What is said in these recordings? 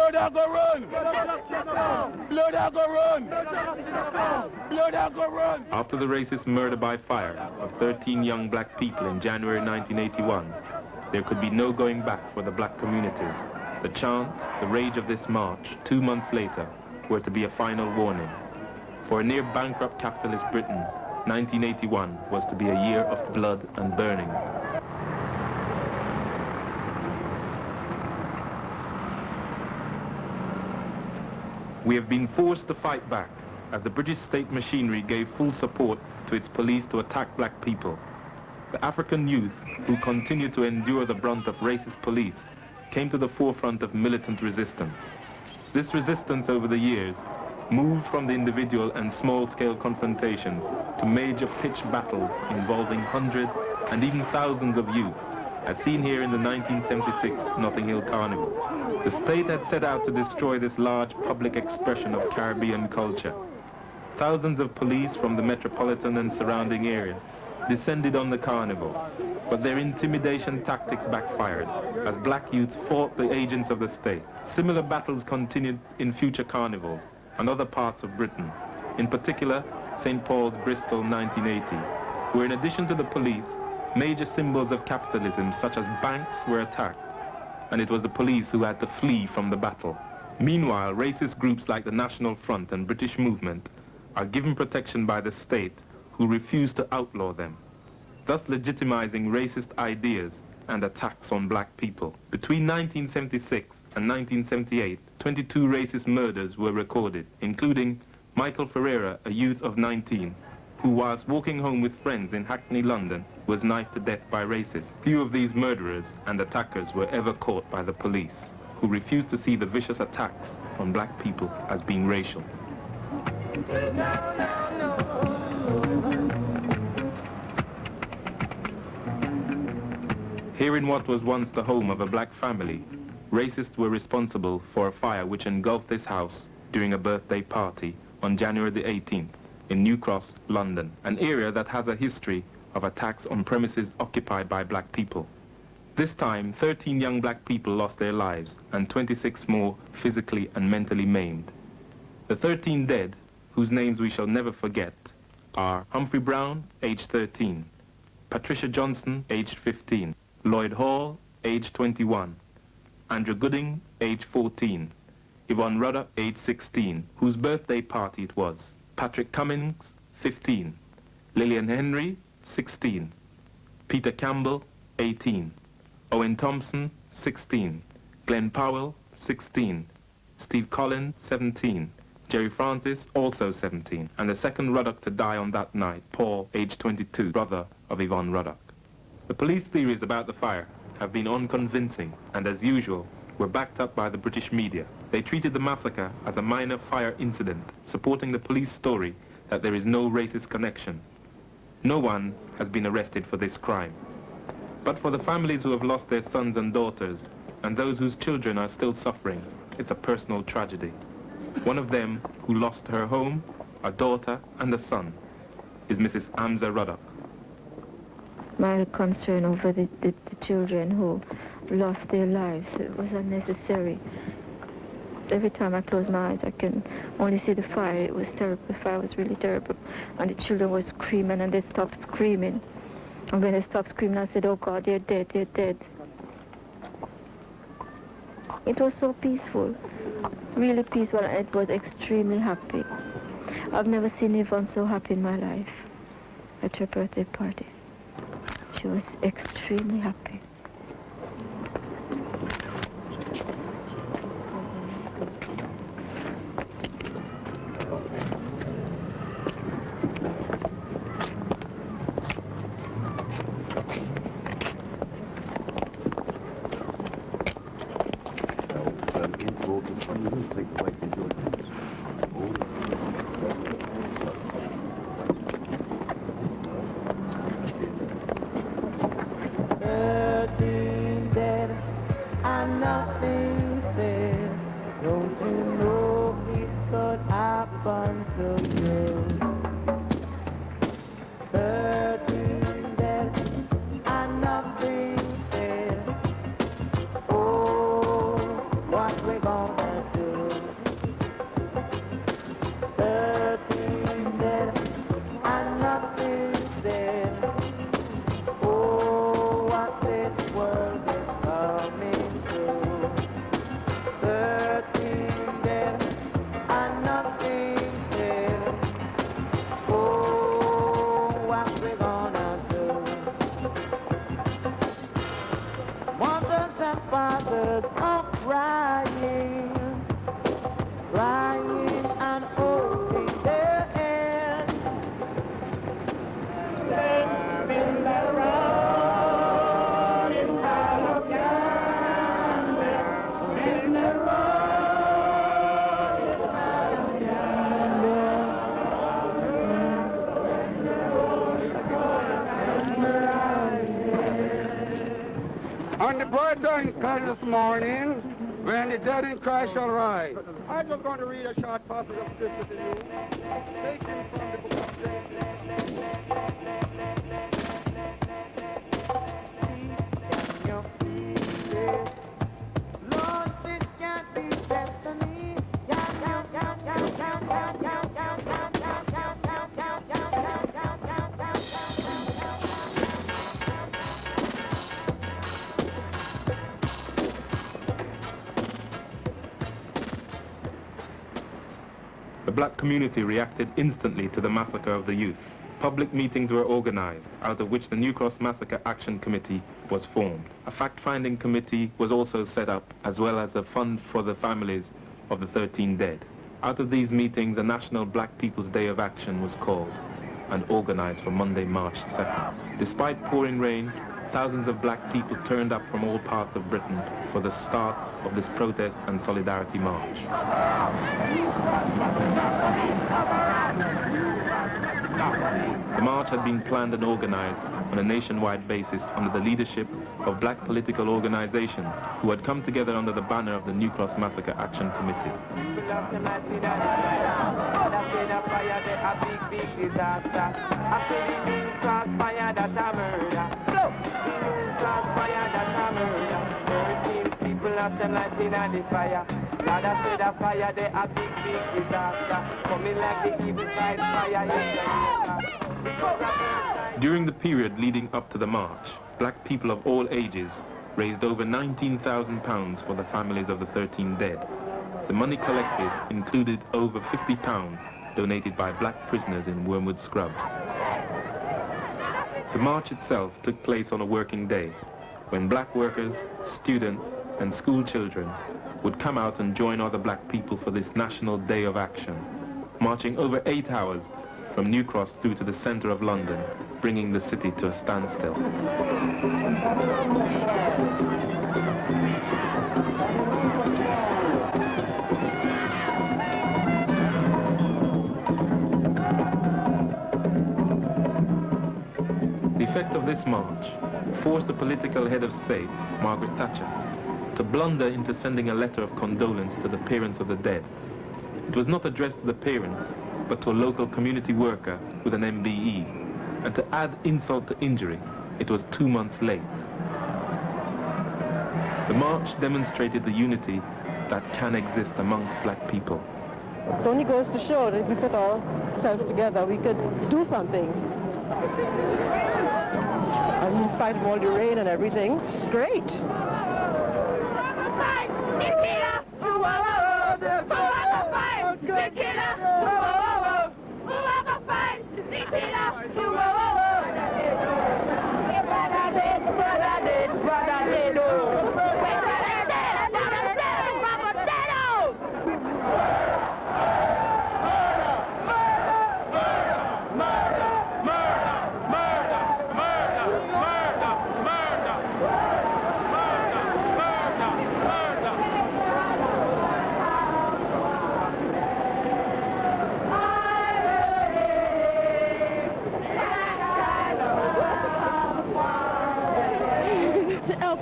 Blood a go run! Blood a go run! Blood a go run! After the racist murder by fire of 13 young black people in January 1981, there could be no going back for the black communities. The chants, the rage of this march, 2 months later, were to be a final warning. For a near bankrupt capitalist Britain, 1981 was to be a year of blood and burning. We have been forced to fight back as the British state machinery gave full support to its police to attack black people. The African youth, who continued to endure the brunt of racist police, came to the forefront of militant resistance. This resistance over the years moved from the individual and small-scale confrontations to major pitched battles involving hundreds and even thousands of youths, as seen here in the 1976 Notting Hill Carnival. The state had set out to destroy this large public expression of Caribbean culture. Thousands of police from the metropolitan and surrounding area descended on the carnival, but their intimidation tactics backfired as black youths fought the agents of the state. Similar battles continued in future carnivals and other parts of Britain, in particular St. Paul's, Bristol, 1980, where in addition to the police, major symbols of capitalism such as banks were attacked, and it was the police who had to flee from the battle. Meanwhile, racist groups like the National Front and British Movement are given protection by the state, who refuse to outlaw them, thus legitimizing racist ideas and attacks on black people. Between 1976 and 1978, 22 racist murders were recorded, including Michael Ferreira, a youth of 19, who whilst walking home with friends in Hackney, London, was knifed to death by racists. Few of these murderers and attackers were ever caught by the police, who refused to see the vicious attacks on black people as being racial. Here in what was once the home of a black family, racists were responsible for a fire which engulfed this house during a birthday party on January the 18th in New Cross, London, an area that has a history of attacks on premises occupied by black people. This time, 13 young black people lost their lives and 26 more physically and mentally maimed. The 13 dead, whose names we shall never forget, are Humphrey Brown, aged 13, Patricia Johnson, aged 15, Lloyd Hall, aged 21, Andrew Gooding, aged 14, Yvonne Ruddock, aged 16, whose birthday party it was, Patrick Cummings, 15, Lillian Henry, 16, Peter Campbell, 18, Owen Thompson, 16, Glenn Powell, 16, Steve Collins, 17, Jerry Francis, also 17, and the second Ruddock to die on that night, Paul, aged 22, brother of Yvonne Ruddock. The police theories about the fire have been unconvincing and, as usual, were backed up by the British media. They treated the massacre as a minor fire incident, supporting the police story that there is no racist connection. No one has been arrested for this crime. But for the families who have lost their sons and daughters, and those whose children are still suffering, it's a personal tragedy. One of them, who lost her home, a daughter and a son, is Mrs. Amza Ruddock. My concern over the children who lost their lives, it was unnecessary. Every time I close my eyes, I can only see the fire. It was terrible. The fire was really terrible. And the children were screaming, and they stopped screaming. And when they stopped screaming, I said, oh God, they're dead, they're dead. It was so peaceful, really peaceful, and it was extremely happy. I've never seen Yvonne so happy in my life at her birthday party. She was extremely happy. bright dawn comes this morning, when the dead in Christ shall rise. I'm just going to read a short passage of scripture to you, taken from the book of Genesis. Lord, it can't be destiny. The black community reacted instantly to the massacre of the youth. Public meetings were organized, out of which the New Cross Massacre Action Committee was formed. A fact-finding committee was also set up, as well as a fund for the families of the 13 dead. Out of these meetings, a National Black People's Day of Action was called and organized for Monday, March 2nd. Despite pouring rain, thousands of black people turned up from all parts of Britain for the start of this protest and solidarity march. The march had been planned and organized on a nationwide basis under the leadership of black political organizations who had come together under the banner of the New Cross Massacre Action Committee. During the period leading up to the march, black people of all ages raised over £19,000 for the families of the 13 dead. The money collected included over £50 donated by black prisoners in Wormwood Scrubs. The march itself took place on a working day, when black workers, students, and school children would come out and join other black people for this National Day of Action, marching over 8 hours from New Cross through to the center of London, bringing the city to a standstill. The effect of this march forced the political head of state, Margaret Thatcher, to blunder into sending a letter of condolence to the parents of the dead. It was not addressed to the parents, but to a local community worker with an MBE. And to add insult to injury, it was 2 months late. The march demonstrated the unity that can exist amongst black people. It only goes to show that if we put ourselves together, we could do something. And in spite of all the rain and everything, it's great.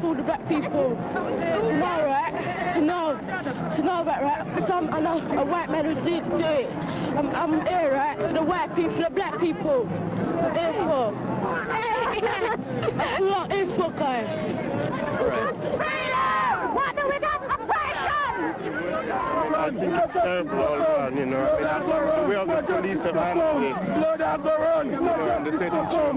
For the black people to know, right? To know that, right? Some I know a white man who did do it. I'm here, right? For the white people, the black people. I'm here for. That's what I'm here for, guys. Freedom! What do we got? Oppression! I think it's terrible all around, you know. I mean, we are the police have handled it. You know, and the situation,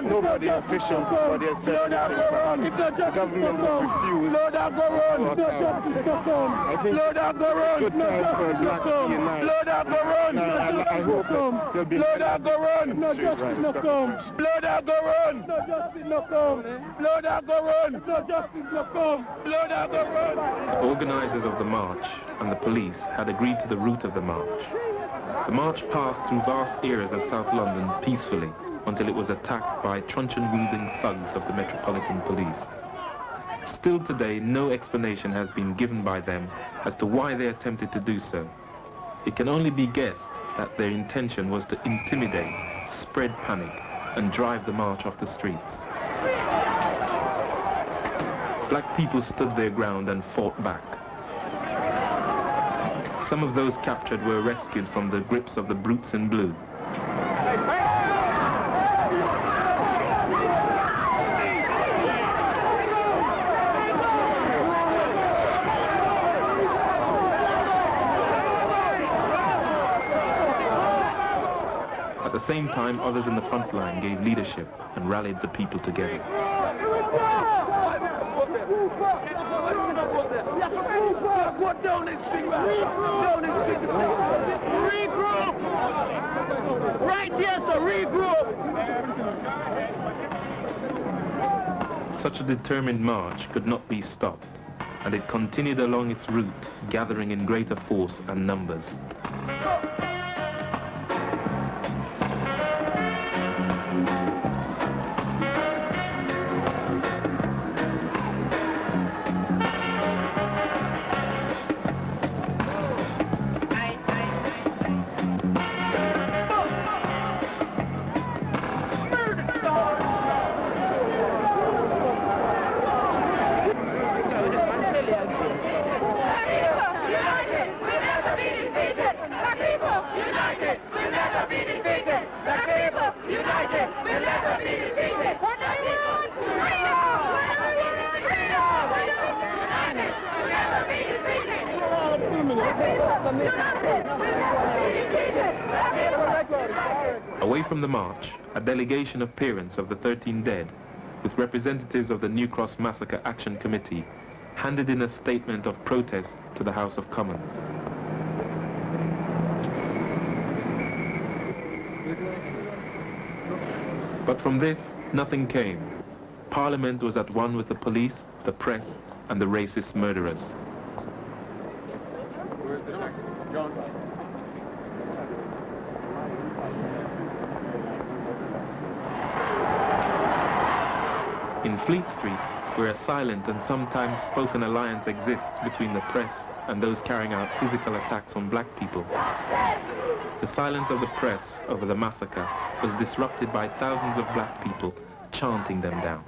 nobody official, nobody has said anything. The government has refused to work out. I think it's a good time for black to unite. And I hope that there'll be Organizers of the march and the police had agreed to the route of the march. The march passed through vast areas of South London peacefully until it was attacked by truncheon-wielding thugs of the Metropolitan Police. Still today, no explanation has been given by them as to why they attempted to do so. It can only be guessed that their intention was to intimidate, spread panic, and drive the march off the streets. black people stood their ground and fought back. Some of those captured were rescued from the grips of the brutes in blue. At the same time, others in the front line gave leadership and rallied the people together. Regroup! Right there, so regroup! Such a determined march could not be stopped, and it continued along its route, gathering in greater force and numbers. Away from the march, a delegation of parents of the 13 dead, with representatives of the New Cross Massacre Action Committee, handed in a statement of protest to the House of Commons. But from this, nothing came. Parliament was at one with the police, the press, and the racist murderers. In Fleet Street, where a silent and sometimes spoken alliance exists between the press and those carrying out physical attacks on black people, the silence of the press over the massacre was disrupted by thousands of black people chanting them down.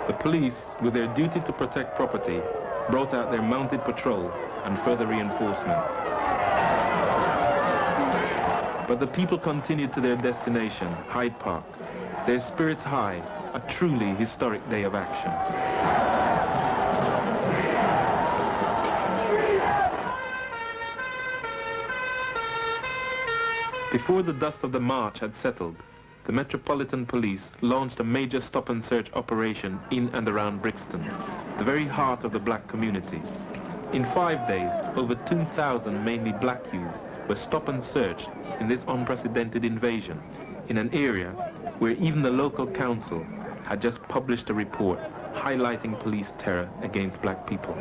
The police, with their duty to protect property, brought out their mounted patrol and further reinforcements. But the people continued to their destination, Hyde Park, their spirits high, a truly historic day of action. Before the dust of the march had settled, the Metropolitan Police launched a major stop-and-search operation in and around Brixton, the very heart of the black community. In 5 days, over 2,000 mainly black youths were stop and searched in this unprecedented invasion, in an area where even the local council had just published a report highlighting police terror against black people.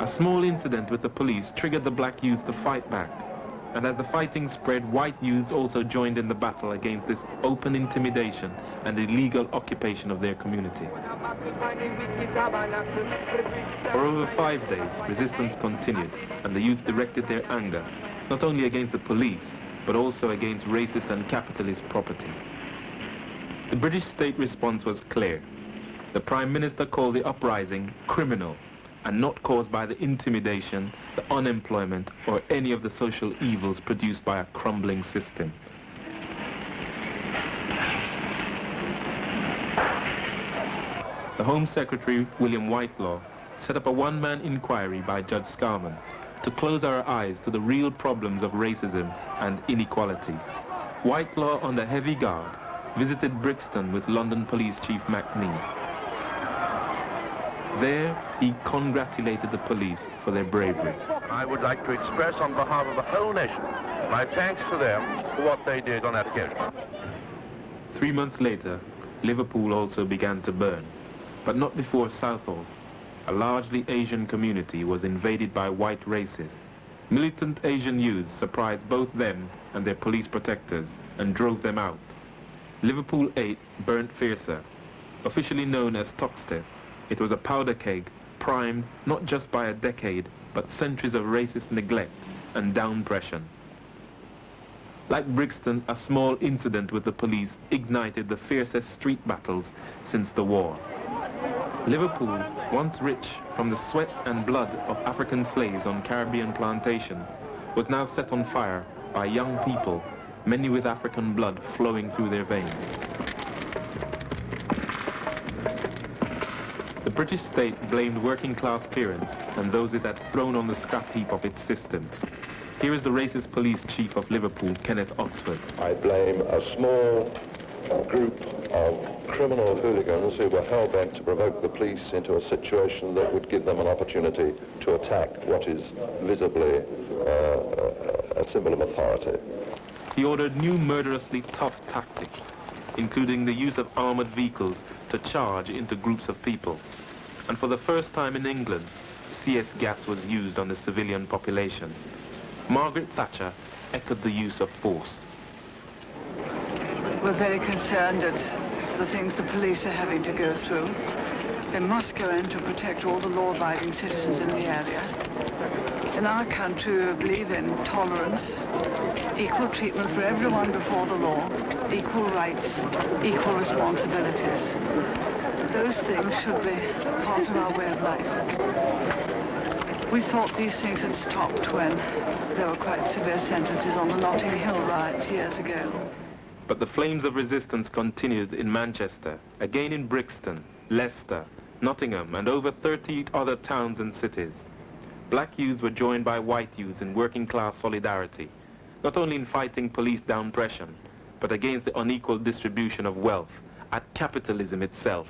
A small incident with the police triggered the black youths to fight back, and as the fighting spread, white youths also joined in the battle against this open intimidation and illegal occupation of their community. For over 5 days, resistance continued, and the youths directed their anger not only against the police, but also against racist and capitalist property. The British state response was clear. The Prime Minister called the uprising criminal and not caused by the intimidation, the unemployment, or any of the social evils produced by a crumbling system. The Home Secretary, William Whitelaw, set up a one-man inquiry by Judge Scarman to close our eyes to the real problems of racism and inequality. Whitelaw, under heavy guard, visited Brixton with London Police Chief McNee. There, he congratulated the police for their bravery. I would like to express on behalf of the whole nation my thanks to them for what they did on that occasion. 3 months later, Liverpool also began to burn, but not before Southall, a largely Asian community was invaded by white racists. Militant Asian youths surprised both them and their police protectors and drove them out. Liverpool 8 burnt fiercer. Officially known as Toxteth, it was a powder keg primed not just by a decade, but centuries of racist neglect and downpression. Like Brixton, a small incident with the police ignited the fiercest street battles since the war. Liverpool, once rich from the sweat and blood of African slaves on Caribbean plantations, was now set on fire by young people, many with African blood flowing through their veins. The British state blamed working-class parents and those it had thrown on the scrap heap of its system. Here is the racist police chief of Liverpool, Kenneth Oxford. I blame a small group of criminal hooligans who were hell-bent to provoke the police into a situation that would give them an opportunity to attack what is visibly a symbol of authority. He ordered new murderously tough tactics, including the use of armored vehicles to charge into groups of people. And for the first time in England, CS gas was used on the civilian population. Margaret Thatcher echoed the use of force. We're very concerned at the things the police are having to go through. They must go in to protect all the law-abiding citizens in the area. In our country, we believe in tolerance, equal treatment for everyone before the law, equal rights, equal responsibilities. Those things should be part of our way of life. We thought these things had stopped when there were quite severe sentences on the Notting Hill riots years ago. But the flames of resistance continued in Manchester, again in Brixton, Leicester, Nottingham, and over 30 other towns and cities. Black youths were joined by white youths in working-class solidarity, not only in fighting police downpression, but against the unequal distribution of wealth at capitalism itself.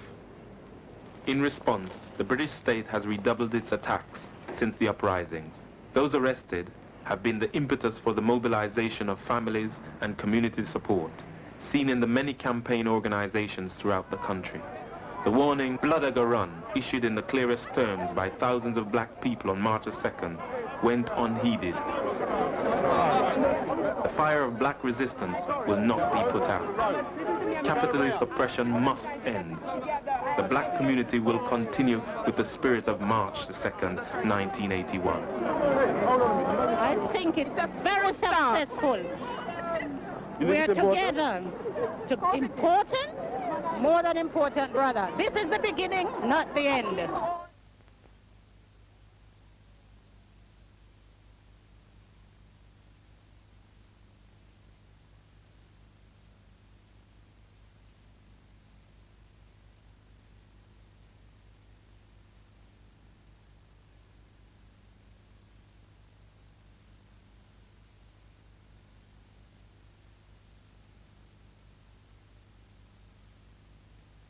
In response, the British state has redoubled its attacks since the uprisings. Those arrested have been the impetus for the mobilization of families and community support, seen in the many campaign organizations throughout the country. The warning, "Blood a go run," issued in the clearest terms by thousands of black people on March 2nd, went unheeded. The fire of black resistance will not be put out. Capitalist oppression must end. The black community will continue with the spirit of March 2nd, 1981. I think it's very successful. We're together. Important, more than important, brother. This is the beginning, not the end.